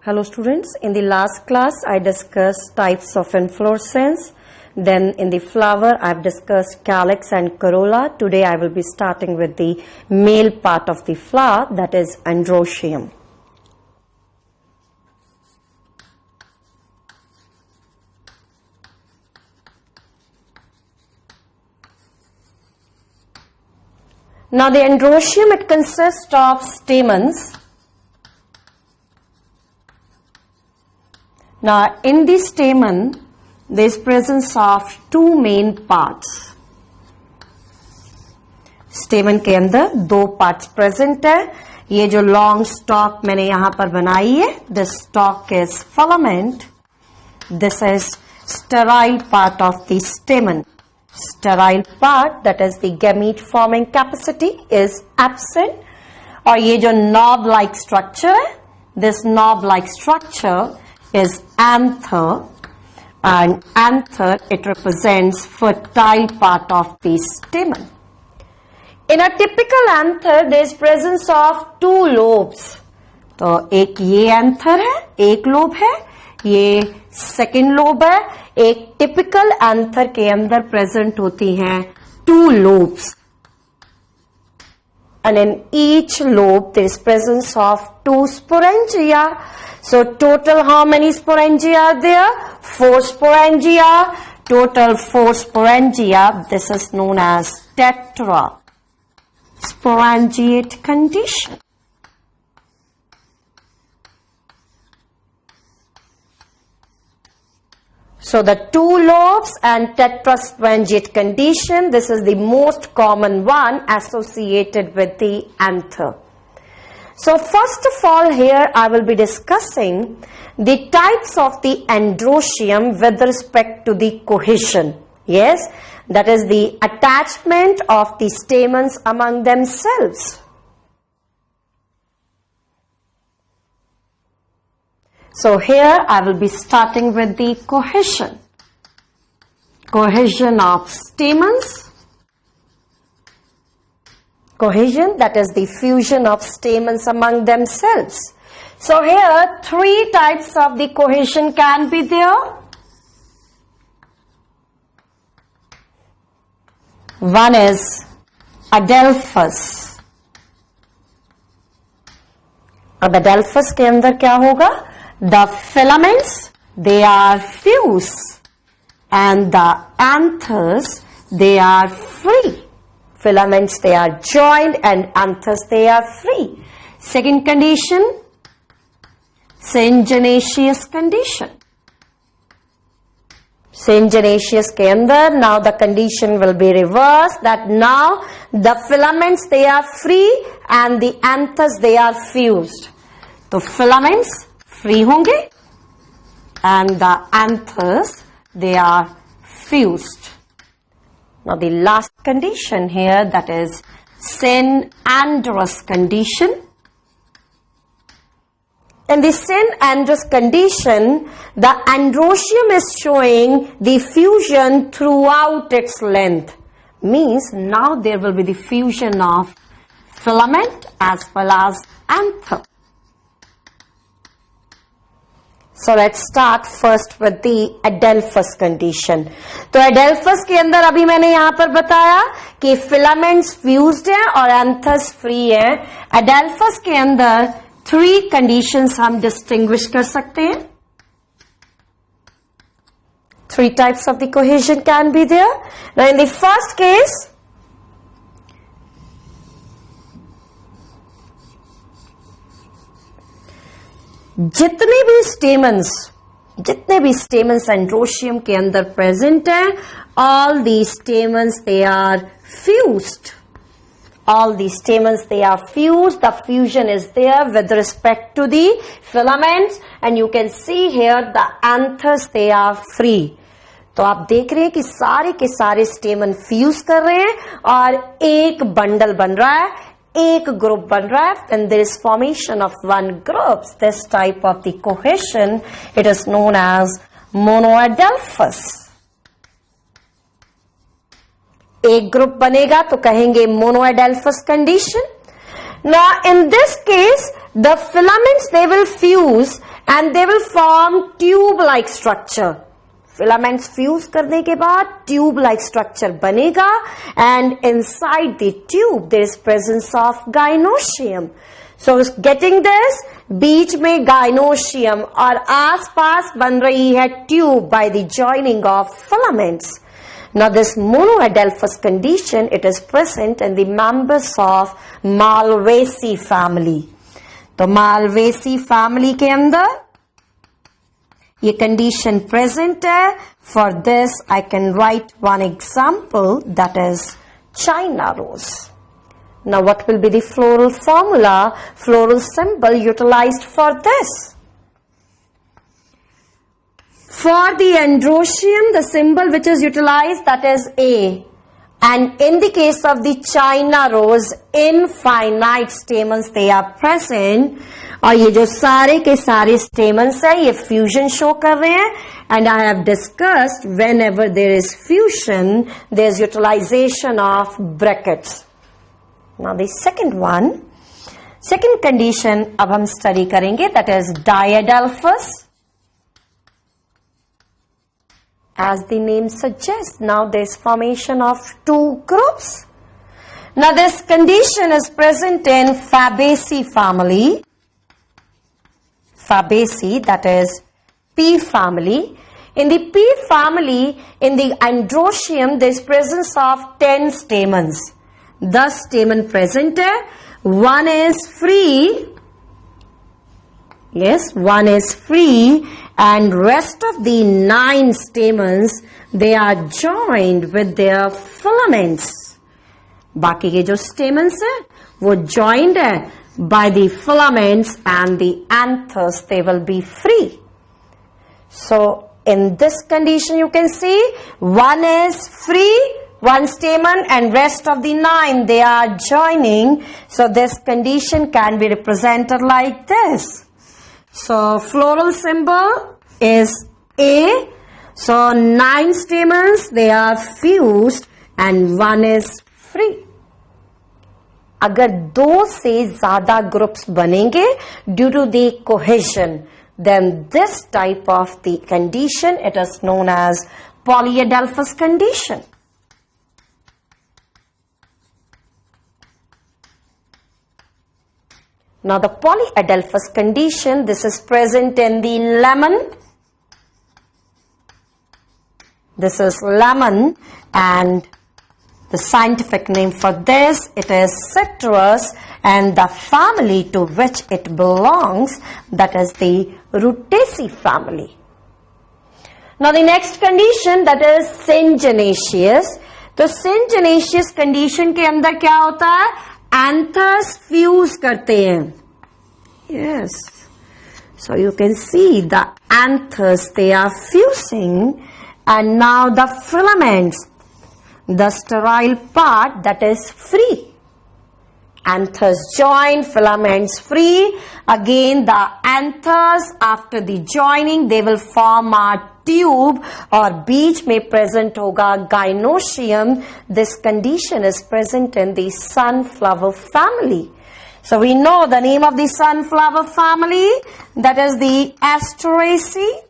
Hello students, in the last class I discussed types of inflorescence. Then in the flower I have discussed calyx and corolla. Today I will be starting with the male part of the flower, that is Androecium. Now the Androecium, it consists of stamens. Now in the stamen there is presence of two main parts. स्टेमन के अंदर दो parts present है. ये जो long stock मैंने यहां पर बनाई है, this stock is filament. This is sterile part of the स्टेमन. Sterile part, that is the gamete forming capacity, is absent. और ये जो नॉब लाइक स्ट्रक्चर है, this knob like structure is anther, and anther, it represents fertile part of the stamen. In a typical anther there is presence of two lobes. तो एक ये anther है, एक lobe है, ये सेकेंड लोब है. एक टिपिकल anther के अंदर प्रेजेंट होती हैं two lobes, and in each lobe there is presence of two sporangia. So total how many sporangia are there? 4 sporangia. Total 4 sporangia. This is known as tetra sporangiate condition. So the two lobes and tetrasporangiate condition, this is the most common one associated with the anther. So first of all, here I will be discussing the types of the Androecium with respect to the cohesion. Yes, that is the attachment of the stamens among themselves. So here I will be starting with the cohesion. Cohesion of stamens. Cohesion, that is the fusion of stamens among themselves. So here 3 types of the cohesion can be there. One is adelphous. अब adelphous के अंदर क्या होगा? The filaments, they are fused, and the anthers, they are free. Filaments, they are joined, and anthers, they are free. Second condition, syngenaceous condition. Syngenaceous के अंदर, now the condition will be reversed, that now the filaments, they are free, and the anthers, they are fused. तो filaments free होंगे, and the anthers, they are fused. Now the last condition here, that is synandrous condition. In the synandrous condition, the Androecium is showing the fusion throughout its length. Means now there will be the fusion of filament as well as anther. So let's start first with the adelphous condition. तो adelphous के अंदर अभी मैंने यहाँ पर बताया कि filaments fused हैं और anthers free हैं. adelphous के अंदर 3 conditions हम distinguish कर सकते हैं. 3 types of the cohesion can be there. Now in the first case, जितने भी स्टेमन्स एंड्रोशियम के अंदर प्रेजेंट है, all the stamens, they are fused. All the stamens, they are fused. The fusion is there with respect to the filaments, and you can see here the anthers, they are free. तो आप देख रहे हैं कि सारे के सारे स्टेमन fuse कर रहे हैं और एक बंडल बन रहा है, एक ग्रुप बन रहा है, and there is formation of one group. This type of the cohesion, it is known as monoadelphous. एक ग्रुप बनेगा तो कहेंगे monoadelphous condition. Now in this case the filaments, they will fuse and they will form tube-like structure. Filaments fuse करने के बाद tube-like structure बनेगा and inside the tube there is presence of gynoecium. So getting this, बीच में gynoecium और आसपास बन रही है tube by the joining of filaments. Now this monoadelphous condition, it is present in the members of Malvaceae family. तो Malvaceae family के अंदर ये condition present है. For this I can write one example, that is China rose. Now what will be the floral formula, floral symbol utilized for this? For the Androecium, the symbol which is utilized, that is A. And in the case of the China rose, infinite stamens they are present. और ये जो सारे के सारे stamens है, ये fusion show कर रहे हैं. And I have discussed whenever there is fusion, there is utilization of brackets. Now the second one, second condition अब हम study करेंगे, that is diadelphous. As the name suggests, now there is formation of two groups. Now this condition is present in Fabaceae family. Fabaceae, that is P family. In the P family, in the Androecium, there is presence of 10 stamens. The stamen present है, one is free. Yes, one is free and rest of the 9 stamens, they are joined with their filaments. बाकी के जो stamens है, वो joined है by the filaments and the anthers, they will be free. So in this condition you can see, one is free, one stamen and rest of the 9, they are joining. So this condition can be represented like this. So floral symbol is A. So 9 stamens, they are fused and one is free. अगर 2 से ज़्यादा groups बनेंगे due to the cohesion, then this type of the condition, it is known as polyadelphous condition. Now the polyadelphous condition, this is present in the lemon. This is lemon and the scientific name for this, it is citrus, and the family to which it belongs, that is the Rutaceae family. Now the next condition, that is syngenaceous. तो syngenaceous condition के अंदर क्या होता है? Anthers fuse करते हैं. Yes. So you can see the anthers, they are fusing, and now the filaments, the sterile part, that is free. Anthers join, filaments free. Again the anthers, after the joining, they will form a tube और बीच में present होगा gynoecium. This condition is present in the sunflower family. So we know the name of the sunflower family, that is the Asteraceae.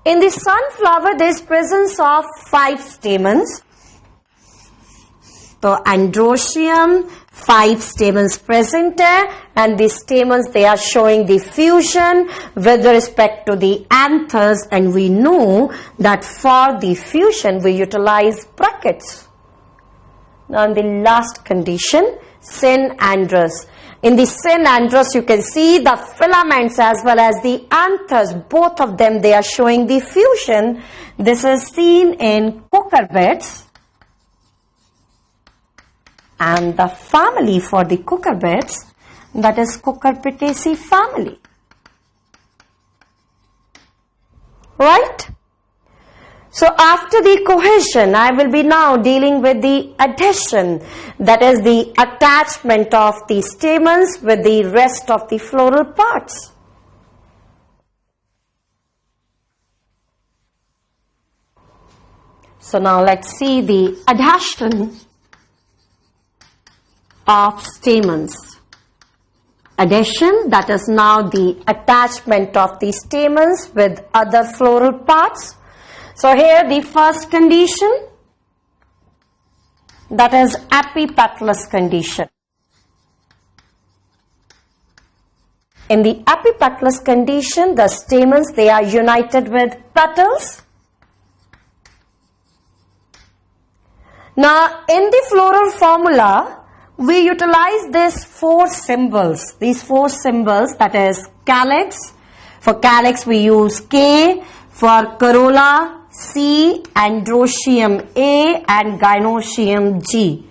In the sunflower, there is presence of 5 stamens. So Androecium, 5 stamens present है, and the stamens, they are showing the fusion with respect to the anthers, and we know that for the fusion we utilize brackets. Now in the last condition, synandrous. In the synandrous, you can see the filaments as well as the anthers, both of them, they are showing the fusion. This is seen in cucurbits. And the family for the cucurbits, that is Cucurbitaceae family. Right? So after the cohesion, I will be now dealing with the adhesion, that is the attachment of the stamens with the rest of the floral parts. So now let's see the adhesion of stamens. Adhesion, that is now the attachment of the stamens with other floral parts. So here the first condition, that is epipetalous condition. In the epipetalous condition, the stamens, they are united with petals. Now, in the floral formula, we utilize these four symbols. These four symbols, that is calyx. For calyx, we use K. For corolla, C, Androecium A and Gynoecium G.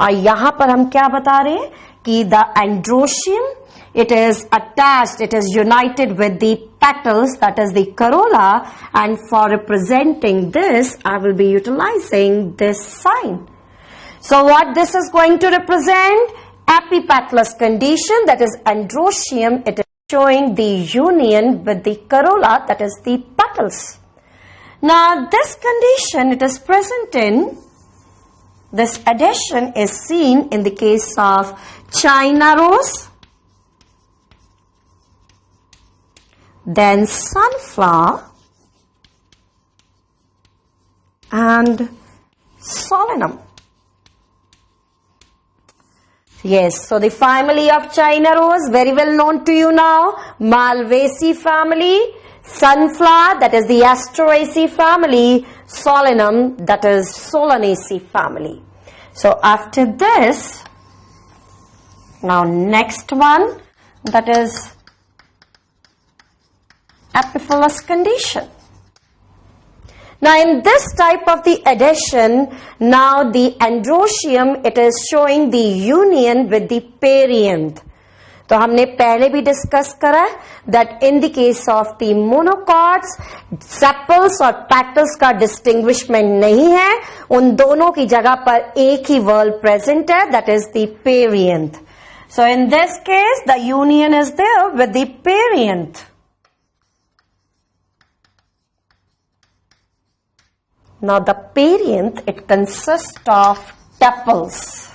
और यहाँ पर हम क्या बता रहे हैं कि the Androecium, it is attached, it is united with the petals, that is the corolla, and for representing this, I will be utilizing this sign. So what this is going to represent? Epipetalous condition, that is Androecium, it is showing the union with the corolla, that is the petals. Now this condition, it is present in, this adhesion is seen in the case of China rose, then sunflower and solanum. Yes, so the family of China rose, very well known to you now, Malvaceae family, sunflower, that is the Asteraceae family, solanum, that is Solanaceae family. So after this, now next one, that is epiphyllous condition. Now in this type of the adhesion, now the Androecium, it is showing the union with the perianth. तो हमने पहले भी discuss करा that in the case of the monocots, sepals और petals का distinguishment नहीं है, उन दोनों की जगह पर एक ही word present है, that is the perianth. So in this case, the union is there with the perianth. Now the perianth, it consists of tepals.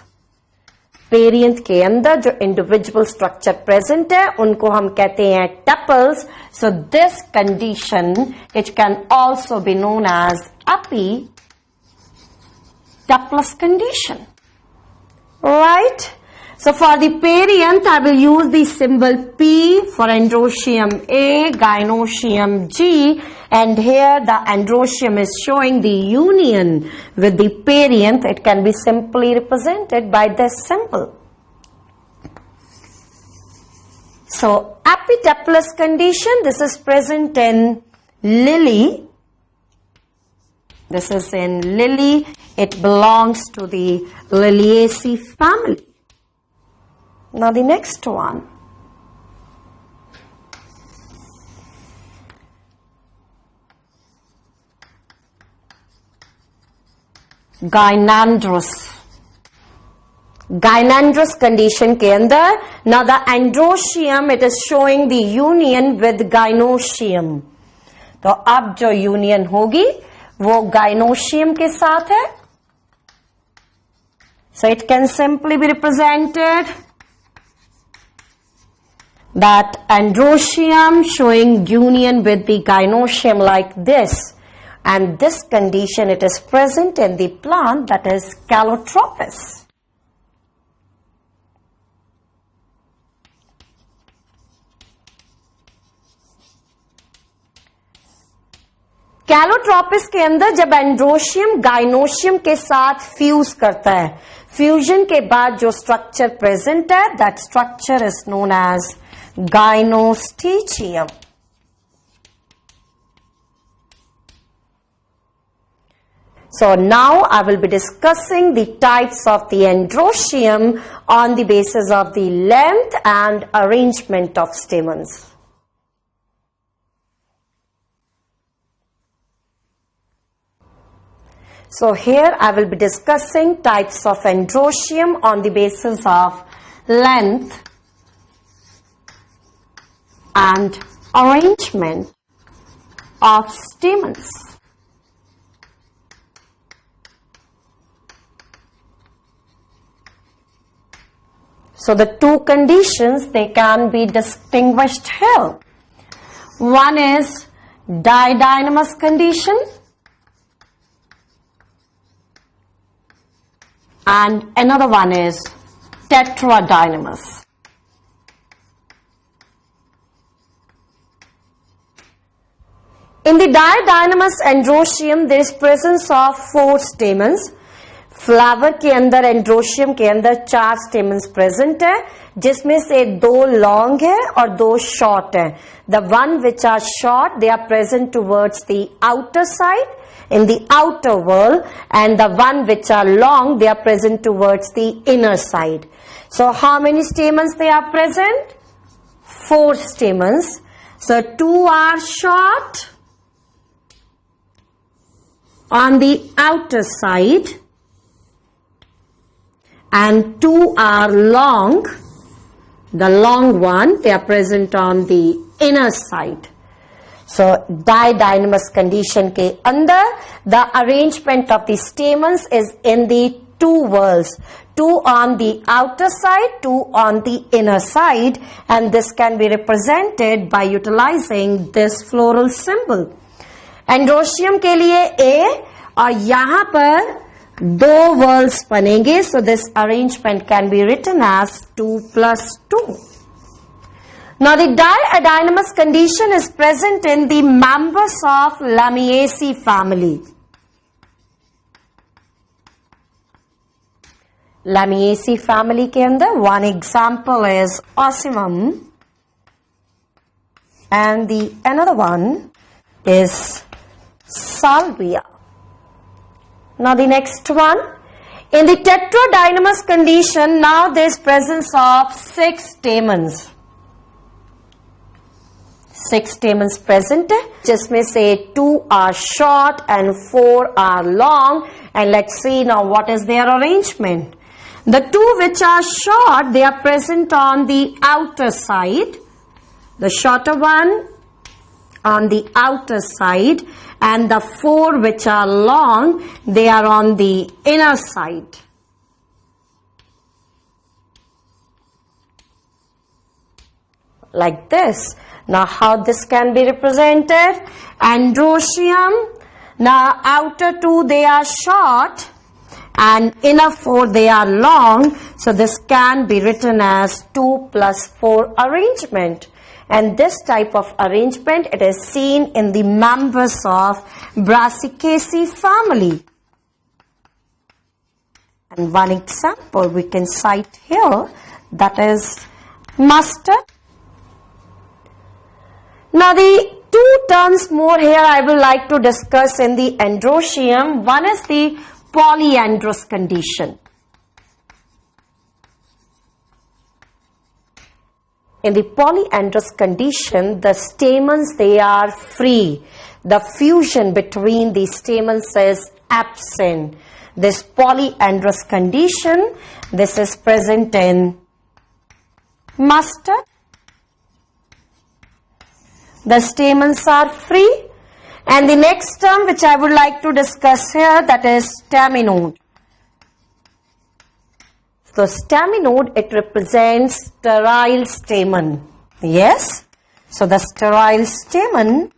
Perianth के अंदर जो individual structure present है, उनको हम कहते हैं tepals. So this condition, it can also be known as epitepalous condition. Right? So for the perianth, I will use the symbol P for Androecium A, Gynoecium G, and here the Androecium is showing the union with the perianth. It can be simply represented by this symbol. So epitepalous condition, this is present in lily. This is in lily. It belongs to the Liliaceae family. Now the next one. Gynandrous. Gynandrous condition के अंदर, now the Androecium, it is showing the union with Gynoecium. तो अब जो union होगी, वो Gynoecium के साथ है. So it can simply be represented that Androecium showing union with the Gynoecium like this. And this condition, it is present in the plant, that is Calotropis. Calotropis के अंदर जब Androecium Gynoecium के साथ fuse करता है, fusion के बाद जो स्ट्रक्चर प्रेजेंट है, that structure is known as Gynostichium. So now I will be discussing the types of the Androecium on the basis of the length and arrangement of stamens. So here I will be discussing types of Androecium on the basis of length and arrangement of stamens. So the two conditions, they can be distinguished here. One is didynamous condition and another one is tetradynamous. In the didynamous Androecium, there is presence of 4 stamens. Flower के अंदर androecium के अंदर 4 stamens present है, जिसमें से 2 long है और 2 short है. The one which are short, they are present towards the outer side in the outer wall, and the one which are long, they are present towards the inner side. So how many stamens they are present? 4 stamens. So 2 are short on the outer side and 2 are long. The long one, they are present on the inner side. So didynamous condition के अंदर the arrangement of the stamens is in the 2 whorls, 2 on the outer side, 2 on the inner side, and this can be represented by utilizing this floral symbol. Androecium के लिए A और यहाँ पर 2 whorls बनेंगे, so this arrangement can be written as 2 plus 2. Now the didynamous condition is present in the members of Lamiaceae family. Lamiaceae family के अंदर one example is Ocimum and the another one is Salvia. Now the next one, in the tetradynamous condition, now there is presence of 6 stamens. 6 stamens present है, जिसमें से 2 are short and 4 are long, and let's see now what is their arrangement. The 2 which are short, they are present on the outer side, the shorter one on the outer side, and the 4 which are long, they are on the inner side. Like this. Now how this can be represented? Androecium, now outer 2 they are short and inner 4 they are long, so this can be written as 2 plus 4 arrangement, and this type of arrangement, it is seen in the members of Brassicaceae family. And one example we can cite here, that is mustard. Now the 2 terms more here I would like to discuss in the Androecium. One is the polyandrous condition. In the polyandrous condition, the stamens, they are free. The fusion between the stamens is absent. This polyandrous condition, this is present in mustard. The stamens are free. And the next term which I would like to discuss here, that is staminode. So staminode, it represents sterile stamen. Yes. So the sterile stamen,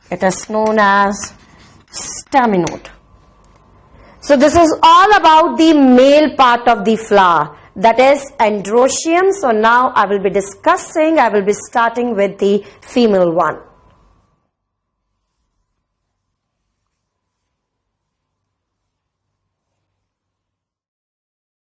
it is known as staminode. So this is all about the male part of the flower, that is Androecium. So now I will be starting with the female one.